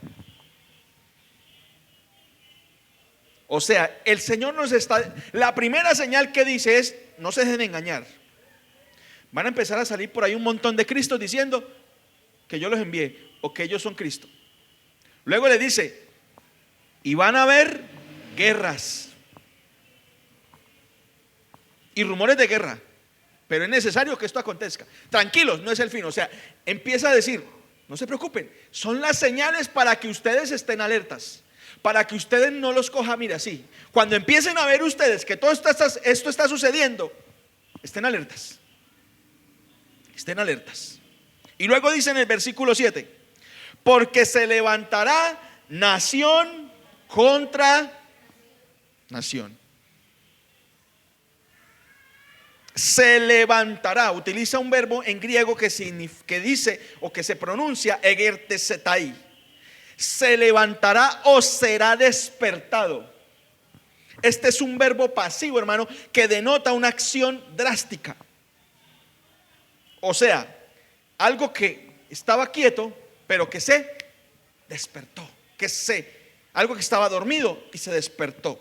O sea, el Señor nos está, la primera señal que dice es, no se dejen engañar. Van a empezar a salir por ahí un montón de Cristos diciendo que yo los envié o que ellos son Cristo. Luego le dice, y van a haber guerras y rumores de guerra, pero es necesario que esto acontezca. Tranquilos, no es el fin. O sea, empieza a decir, no se preocupen, son las señales para que ustedes estén alertas, para que ustedes no los cojan, mira, así. Cuando empiecen a ver ustedes que todo esto está sucediendo, estén alertas. Estén alertas. Y luego dice en el versículo 7, porque se levantará nación contra nación. Se levantará, utiliza un verbo en griego que dice o que se pronuncia egertesetai. Se levantará o será despertado. Este es un verbo pasivo, hermano, que denota una acción drástica. O sea, algo que estaba quieto, pero que se despertó, algo que estaba dormido y se despertó.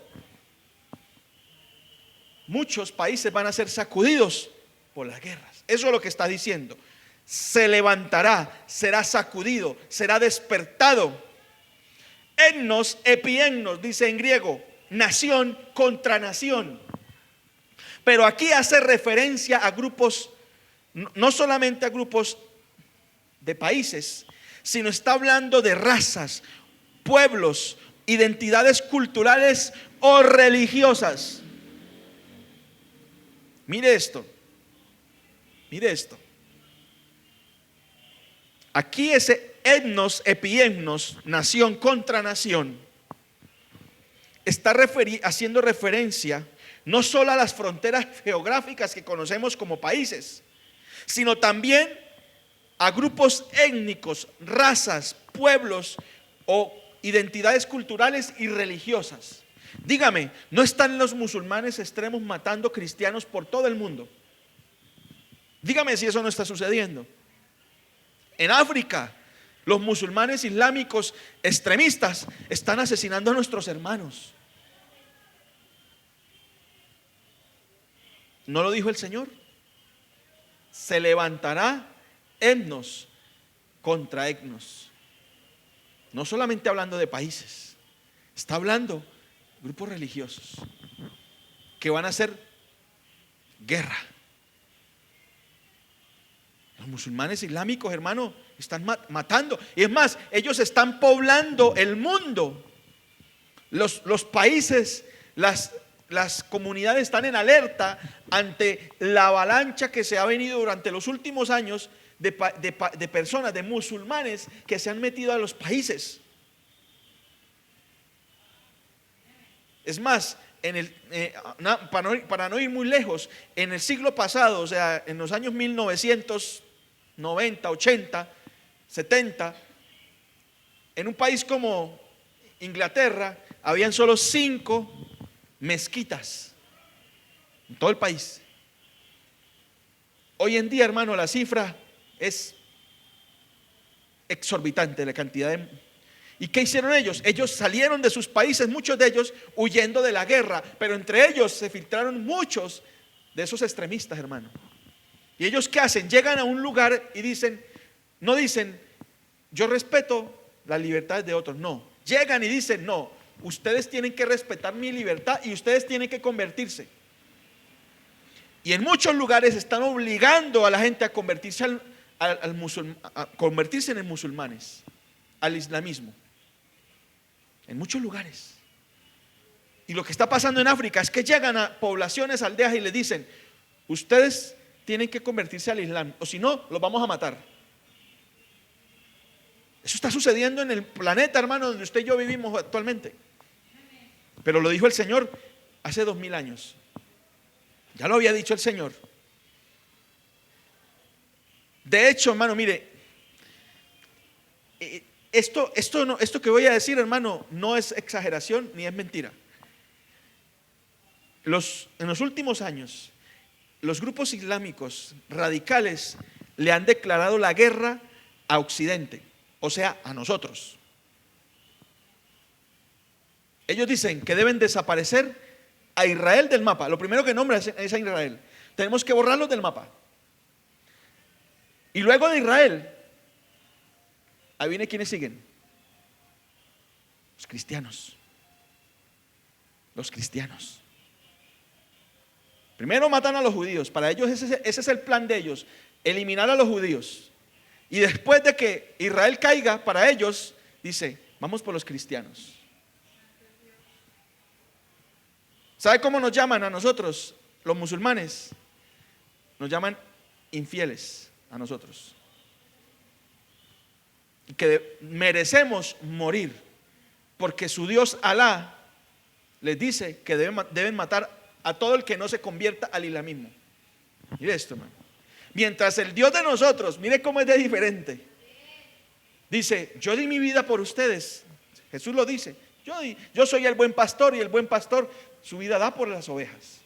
Muchos países van a ser sacudidos por las guerras. Eso es lo que está diciendo. Se levantará, será sacudido, será despertado. Etnos, epiennos, dice en griego, nación contra nación. Pero aquí hace referencia a grupos, no solamente a grupos de países, sino está hablando de razas, pueblos, identidades culturales o religiosas. Mire esto. Mire esto. Aquí ese etnos, epiennos, nación contra nación, está haciendo referencia no solo a las fronteras geográficas que conocemos como países, sino también a grupos étnicos, razas, pueblos o identidades culturales y religiosas. Dígame, ¿no están los musulmanes extremos matando cristianos por todo el mundo? Dígame si eso no está sucediendo. En África, los musulmanes islámicos extremistas están asesinando a nuestros hermanos. ¿No lo dijo el Señor? Se levantará etnos contra etnos. No solamente hablando de países, está hablando de grupos religiosos que van a hacer guerra. Los musulmanes islámicos, hermano, están matando. Y es más, ellos están poblando el mundo. Los países, las comunidades están en alerta ante la avalancha que se ha venido durante los últimos años de personas, de musulmanes que se han metido a los países. Es más, para no ir muy lejos, en el siglo pasado, o sea, en los años 1990, 80, 70, en un país como Inglaterra, habían solo 5 mezquitas en todo el país. Hoy en día, hermano, la cifra es exorbitante, la cantidad de... ¿Y qué hicieron ellos? Ellos salieron de sus países, muchos de ellos huyendo de la guerra, pero entre ellos se filtraron muchos de esos extremistas, hermano. ¿Y ellos qué hacen? Llegan a un lugar y no dicen, yo respeto las libertades de otros, no. Llegan y dicen, no, ustedes tienen que respetar mi libertad y ustedes tienen que convertirse. Y en muchos lugares están obligando a la gente a convertirse a convertirse en musulmanes, al islamismo. En muchos lugares. Y lo que está pasando en África es que llegan a poblaciones, aldeas y les dicen, ustedes tienen que convertirse al Islam, o si no, los vamos a matar. Eso está sucediendo en el planeta, hermano, donde usted y yo vivimos actualmente. Pero lo dijo el Señor hace 2000 años. Ya lo había dicho el Señor. De hecho, hermano, mire, esto que voy a decir, hermano, no es exageración ni es mentira. En los últimos años, los grupos islámicos radicales le han declarado la guerra a Occidente, o sea, a nosotros. Ellos dicen que deben desaparecer a Israel del mapa. Lo primero que nombra es a Israel. Tenemos que borrarlos del mapa. Y luego de Israel, ahí viene quienes siguen. Los cristianos. Los cristianos. Primero matan a los judíos. Para ellos ese es el plan de ellos. Eliminar a los judíos. Y después de que Israel caiga, para ellos, dice, vamos por los cristianos. ¿Sabe cómo nos llaman a nosotros, los musulmanes? Nos llaman infieles a nosotros. Y que merecemos morir, porque su Dios Alá les dice que deben matar a todo el que no se convierta al islamismo. Mire esto, hermano. Mientras el Dios de nosotros, mire cómo es de diferente. Dice, yo di mi vida por ustedes. Jesús lo dice. Yo soy el buen pastor, y el buen pastor su vida da por las ovejas.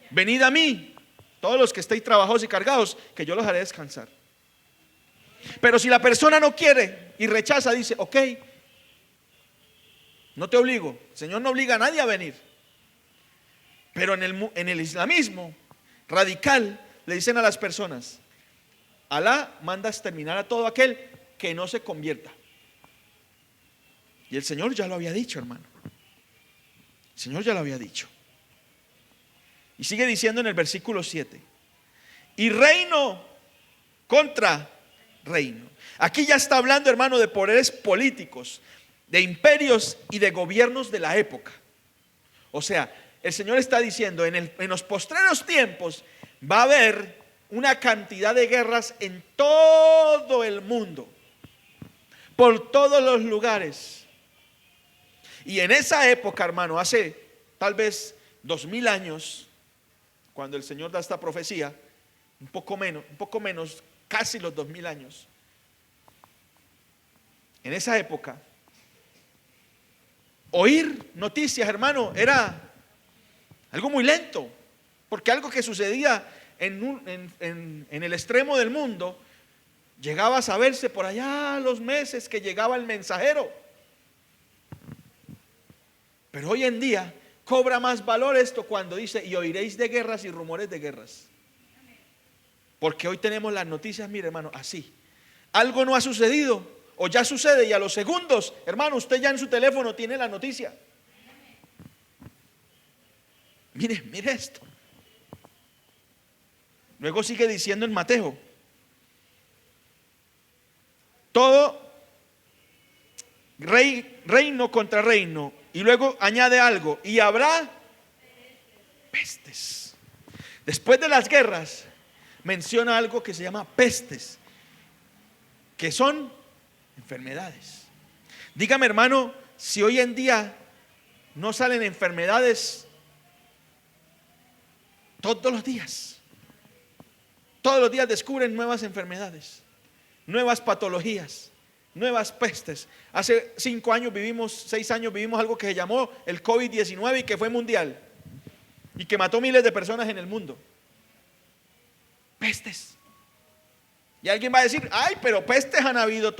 Venid a mí, todos los que estéis trabajados y cargados, que yo los haré descansar. Pero si la persona no quiere y rechaza, dice, ok, no te obligo. El Señor no obliga a nadie a venir. Pero en el islamismo radical le dicen a las personas, Alá manda exterminar a todo aquel que no se convierta. Y el Señor ya lo había dicho, hermano. El Señor ya lo había dicho. Y sigue diciendo en el versículo 7, y reino contra reino. Aquí ya está hablando, hermano, de poderes políticos, de imperios y de gobiernos de la época. O sea, el Señor está diciendo, en los postreros tiempos va a haber una cantidad de guerras en todo el mundo, por todos los lugares. Y en esa época, hermano, hace tal vez 2000 años, cuando el Señor da esta profecía, un poco menos, casi los 2000 años. En esa época, oír noticias, hermano, era algo muy lento, porque algo que sucedía en el extremo del mundo, llegaba a saberse por allá a los meses que llegaba el mensajero. Pero hoy en día cobra más valor esto cuando dice, y oiréis de guerras y rumores de guerras. Porque hoy tenemos las noticias, mire, hermano, así. Algo no ha sucedido o ya sucede y a los segundos, hermano, usted ya en su teléfono tiene la noticia. Mire esto. Luego sigue diciendo en Mateo, todo reino contra reino, y luego añade algo, y habrá pestes. Después de las guerras menciona algo que se llama pestes, que son enfermedades. Dígame, hermano, si hoy en día no salen enfermedades todos los días. Todos los días descubren nuevas enfermedades, nuevas patologías, nuevas pestes. Hace 6 años vivimos algo que se llamó el COVID-19 y que fue mundial y que mató miles de personas en el mundo. Pestes. Y alguien va a decir, ay, pero pestes han habido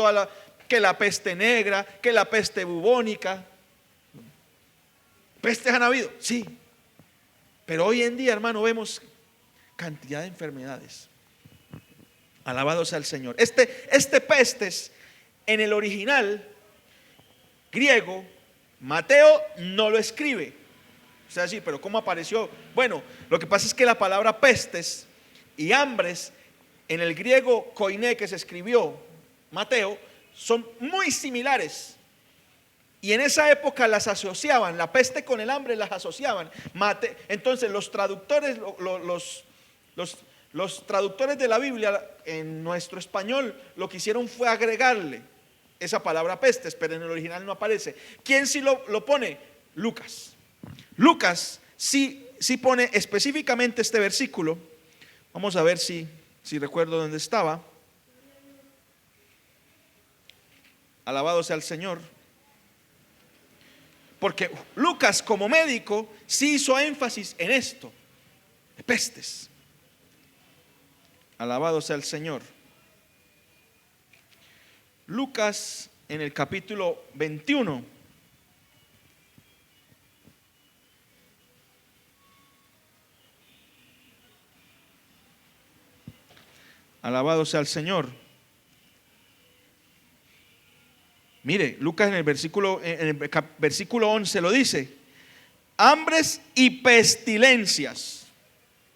que la peste negra, que la peste bubónica. Pestes han habido, sí. Pero hoy en día, hermano, vemos cantidad de enfermedades. Alabado sea el Señor. Este pestes en el original griego, Mateo no lo escribe. O sea, sí, pero ¿cómo apareció? Bueno, lo que pasa es que la palabra pestes y hambres en el griego koiné que se escribió Mateo son muy similares. Y en esa época las asociaban, la peste con el hambre las asociaban. Entonces los traductores, los traductores de la Biblia en nuestro español lo que hicieron fue agregarle esa palabra pestes, pero en el original no aparece. ¿Quién sí lo pone? Lucas. Lucas sí pone específicamente este versículo. Vamos a ver si recuerdo dónde estaba. Alabado sea el Señor. Porque Lucas como médico sí hizo énfasis en esto, de pestes. Alabado sea el Señor. Lucas en el capítulo 21. Alabado sea el Señor. Mire, Lucas en el versículo 11 lo dice: hambres y pestilencias.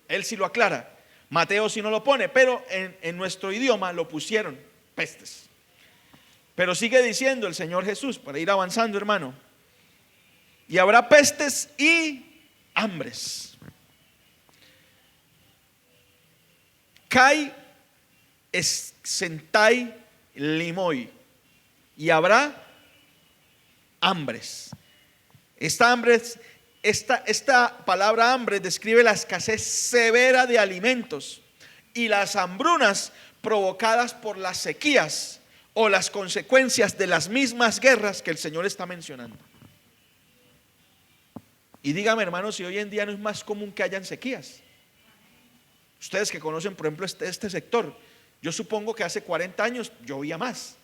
Él sí lo aclara. Mateo sí no lo pone, pero en nuestro idioma lo pusieron, pestes. Pero sigue diciendo el Señor Jesús, para ir avanzando, hermano: y habrá pestes y hambres. Cae sentai limoi, y habrá hambres. Esta palabra hambre describe la escasez severa de alimentos y las hambrunas provocadas por las sequías o las consecuencias de las mismas guerras que el Señor está mencionando. Y dígame, hermanos, si hoy en día no es más común que hayan sequías. Ustedes que conocen, por ejemplo, este sector, yo supongo que hace 40 años llovía más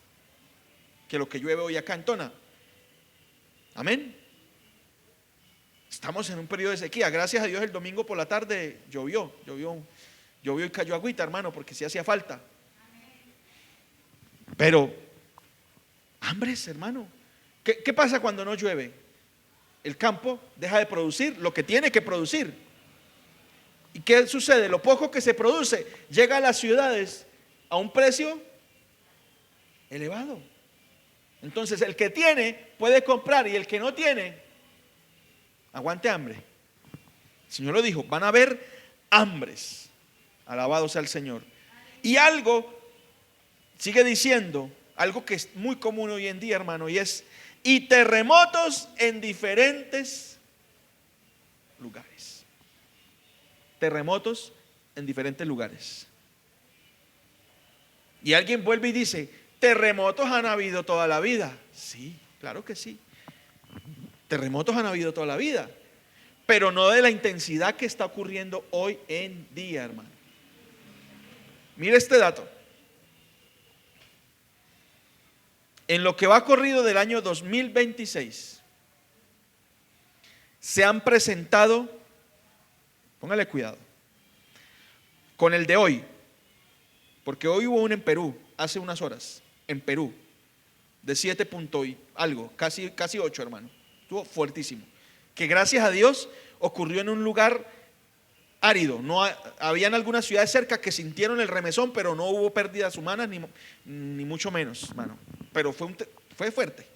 que lo que llueve hoy acá en Tona. Amén. Estamos en un periodo de sequía. Gracias a Dios el domingo por la tarde llovió y cayó agüita, hermano, porque sí hacía falta. Pero hambres, hermano. ¿Qué pasa cuando no llueve? El campo deja de producir lo que tiene que producir. ¿Y qué sucede? Lo poco que se produce llega a las ciudades a un precio elevado. Entonces el que tiene puede comprar y el que no tiene, aguante hambre. El Señor lo dijo, van a haber hambres. Alabado sea el Señor. Y algo, sigue diciendo, algo que es muy común hoy en día, hermano, y es, y terremotos en diferentes lugares. Terremotos en diferentes lugares. Y alguien vuelve y dice, terremotos han habido toda la vida. Sí, claro que sí. Terremotos han habido toda la vida, pero no de la intensidad que está ocurriendo hoy en día, hermano. Mire este dato. En lo que va corrido del año 2026, se han presentado, póngale cuidado, con el de hoy, porque hoy hubo uno en Perú, hace unas horas, en Perú, de 7 punto y algo, casi 8, hermano. Estuvo fuertísimo. Que gracias a Dios ocurrió en un lugar árido. No habían algunas ciudades cerca que sintieron el remesón, pero no hubo pérdidas humanas ni mucho menos, hermano. Pero fue fuerte.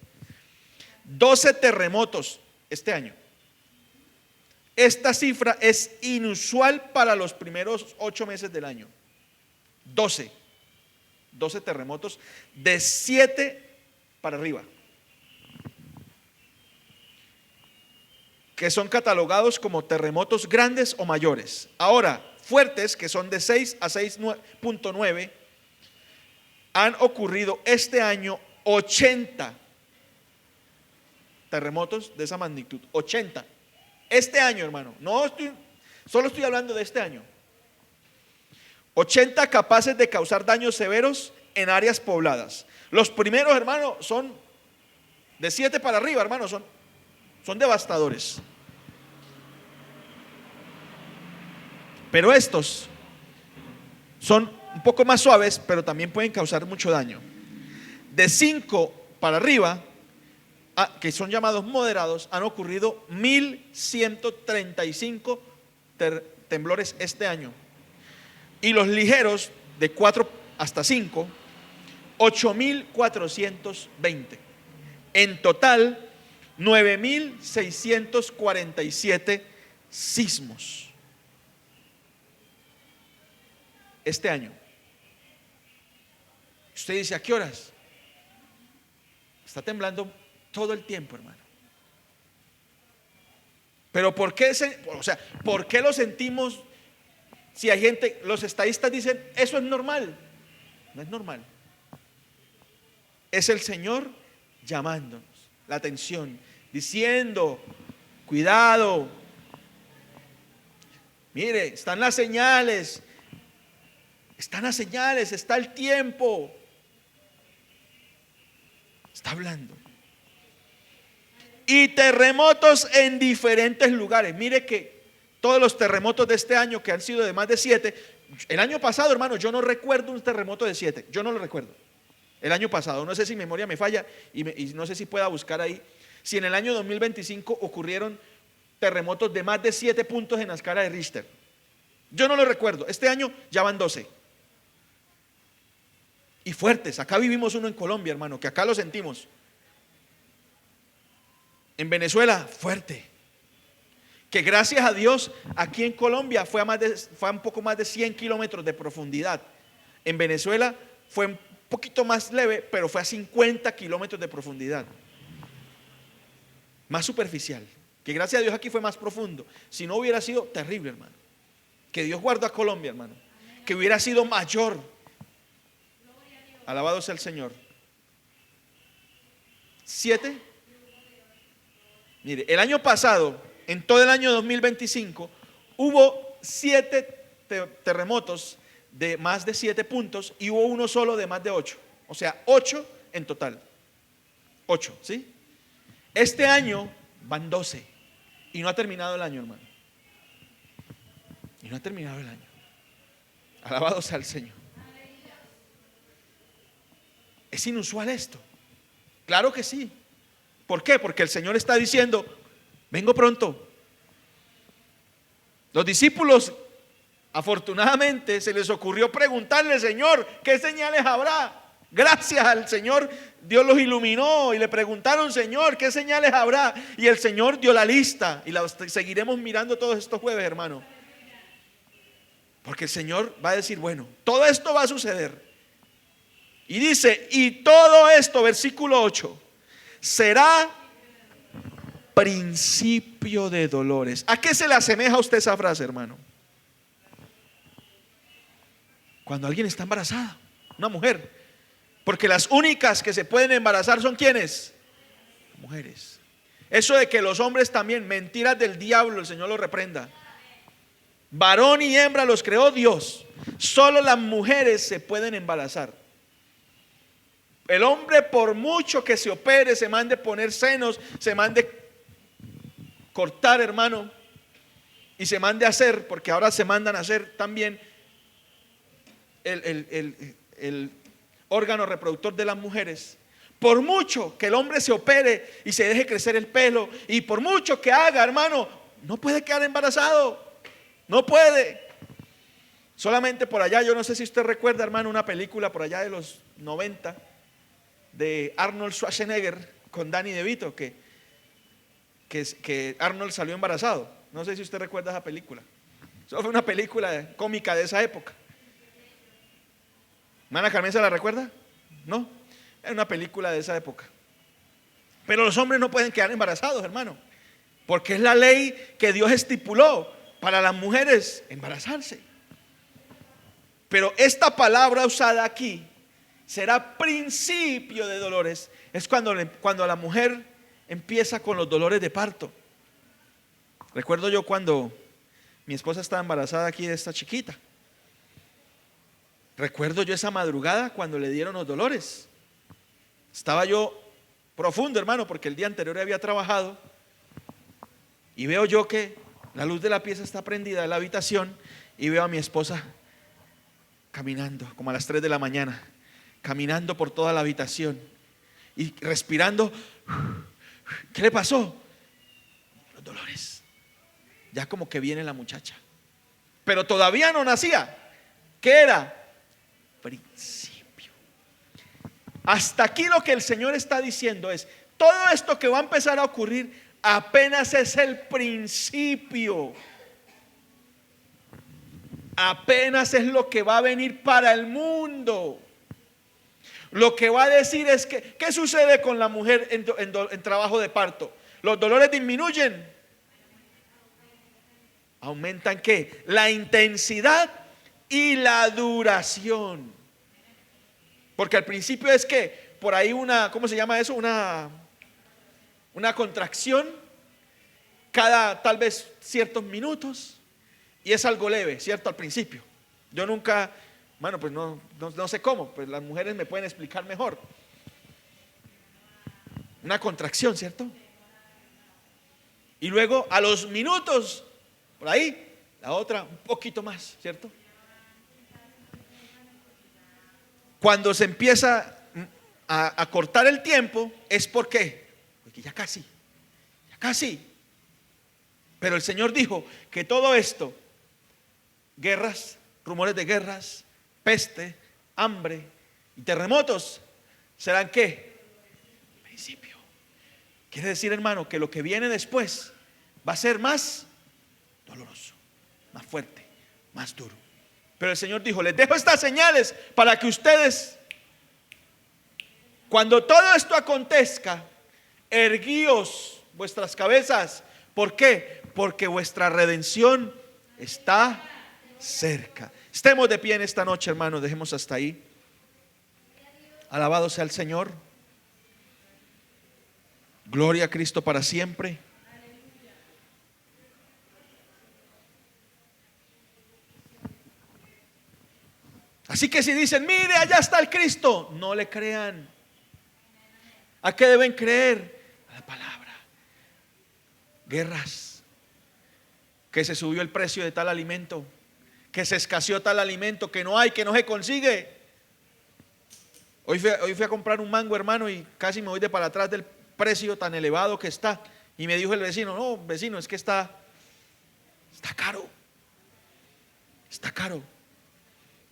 12 terremotos este año. Esta cifra es inusual para los primeros 8 meses del año. 12 terremotos de 7 para arriba, que son catalogados como terremotos grandes o mayores. Ahora, fuertes, que son de 6 a 6.9, han ocurrido este año 80 terremotos de esa magnitud. 80. Este año, hermano. Solo estoy hablando de este año. 80 capaces de causar daños severos en áreas pobladas. Los primeros, hermano, son de 7 para arriba, hermano, son devastadores. Pero estos son un poco más suaves, pero también pueden causar mucho daño. De 5 para arriba, que son llamados moderados, han ocurrido 1.135 temblores este año. Y los ligeros, de 4 hasta 5, 8.420. En total, 9.647 sismos este año. Usted dice, ¿a qué horas? Está temblando todo el tiempo, hermano. Pero ¿por qué ¿por qué lo sentimos? Si hay gente, los estadistas dicen, eso es normal. No es normal. Es el Señor llamándonos la atención, diciendo, cuidado. Mire, están las señales, está el tiempo. Está hablando. Y terremotos en diferentes lugares. Mire que todos los terremotos de este año, que han sido de más de 7, el año pasado, hermano, yo no recuerdo un terremoto de 7, yo no lo recuerdo. El año pasado, no sé si mi memoria me falla y no sé si pueda buscar ahí, si en el año 2025 ocurrieron terremotos de más de 7 puntos en la escala de Richter. Yo no lo recuerdo. Este año ya van 12. Y fuertes. Acá vivimos uno en Colombia, hermano, que acá lo sentimos. En Venezuela, fuerte. Que gracias a Dios, aquí en Colombia fue a un poco más de 100 kilómetros de profundidad. En Venezuela fue un poquito más leve, pero fue a 50 kilómetros de profundidad. Más superficial. Que gracias a Dios aquí fue más profundo. Si no hubiera sido terrible, hermano. Que Dios guardó a Colombia, hermano. Que hubiera sido mayor. Alabado sea el Señor. 7. Mire, el año pasado, en todo el año 2025, hubo 7 terremotos de más de 7 puntos y hubo uno solo de más de 8. O sea, 8 en total. 8, ¿sí? Este año van 12 y no ha terminado el año, hermano. Y no ha terminado el año. Alabado sea el Señor. ¿Es inusual esto? Claro que sí. ¿Por qué? Porque el Señor está diciendo, vengo pronto. Los discípulos, afortunadamente, se les ocurrió preguntarle, Señor, ¿qué señales habrá? Gracias al Señor, Dios los iluminó y le preguntaron, Señor, ¿qué señales habrá? Y el Señor dio la lista y la seguiremos mirando todos estos jueves, hermano. Porque el Señor va a decir, bueno, todo esto va a suceder. Y dice, y todo esto, versículo 8, será principio de dolores. ¿A qué se le asemeja a usted esa frase, hermano? Cuando alguien está embarazada, una mujer. Porque las únicas que se pueden embarazar son ¿quiénes? Mujeres. Eso de que los hombres también, mentiras del diablo, el Señor lo reprenda. Varón y hembra los creó Dios. Solo las mujeres se pueden embarazar. El hombre, por mucho que se opere, se mande poner senos, se mande cortar, hermano, y se mande a hacer, porque ahora se mandan a hacer también el órgano reproductor de las mujeres. Por mucho que el hombre se opere y se deje crecer el pelo, y por mucho que haga, hermano, no puede quedar embarazado. No puede. Solamente por allá, yo no sé si usted recuerda, hermano, una película por allá de los 90 de Arnold Schwarzenegger con Danny DeVito, que Arnold salió embarazado. No sé si usted recuerda esa película. Eso fue una película cómica de esa época. ¿Hermana Carmen se la recuerda? No, es una película de esa época. Pero los hombres no pueden quedar embarazados, hermano, porque es la ley que Dios estipuló para las mujeres embarazarse. Pero esta palabra usada aquí será principio de dolores. Es cuando la mujer empieza con los dolores de parto. Recuerdo yo cuando mi esposa estaba embarazada aquí de esta chiquita. Recuerdo yo esa madrugada cuando le dieron los dolores. Estaba yo profundo, hermano, porque el día anterior había trabajado. Y veo yo que la luz de la pieza está prendida en la habitación y veo a mi esposa caminando como a las 3 de la mañana, caminando por toda la habitación y respirando. ¿Qué le pasó? Los dolores. Ya como que viene la muchacha, pero todavía no nacía. ¿Qué era? Principio. Hasta aquí lo que el Señor está diciendo es, todo esto que va a empezar a ocurrir apenas es el principio. Apenas es lo que va a venir para el mundo. Lo que va a decir es que, ¿qué sucede con la mujer en trabajo de parto? ¿Los dolores disminuyen? ¿Aumentan qué? La intensidad y la duración. Porque al principio es que por ahí ¿cómo se llama eso? Una contracción cada tal vez ciertos minutos, y es algo leve, ¿cierto? Al principio. Yo nunca, bueno, pues no sé cómo, pues las mujeres me pueden explicar mejor. Una contracción, ¿cierto? Y luego a los minutos, por ahí, la otra un poquito más, ¿cierto? Cuando se empieza a cortar el tiempo, es porque ya casi. Pero el Señor dijo que todo esto, guerras, rumores de guerras, peste, hambre y terremotos, ¿serán qué? Principio. Quiere decir, hermano, que lo que viene después va a ser más doloroso, más fuerte, más duro. Pero el Señor dijo: les dejo estas señales para que ustedes, cuando todo esto acontezca, erguíos vuestras cabezas. ¿Por qué? Porque vuestra redención está cerca. Estemos de pie en esta noche, hermanos. Dejemos hasta ahí. Alabado sea el Señor. Gloria a Cristo para siempre. Así que si dicen: mire, allá está el Cristo, no le crean. ¿A qué deben creer? A la palabra. Guerras, que se subió el precio de tal alimento, que se escaseó tal alimento, que no hay, que no se consigue. Hoy fui a comprar un mango, hermano, y casi me voy de para atrás del precio tan elevado que está. Y me dijo el vecino: no, vecino, es que está caro. Está caro.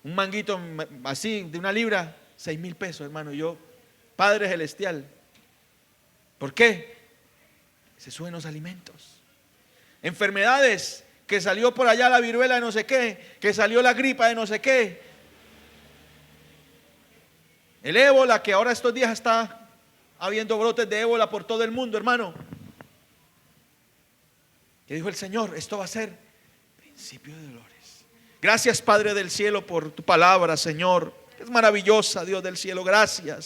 Un manguito así de 1 libra, 6,000 pesos, hermano. Yo, Padre Celestial, ¿por qué? Se suben los alimentos. Enfermedades, que salió por allá la viruela de no sé qué, que salió la gripa de no sé qué, el ébola, que ahora estos días está habiendo brotes de ébola por todo el mundo, hermano. Que dijo el Señor: esto va a ser principio de dolores. Gracias, Padre del cielo, por tu palabra, Señor. Es maravillosa, Dios del cielo, gracias.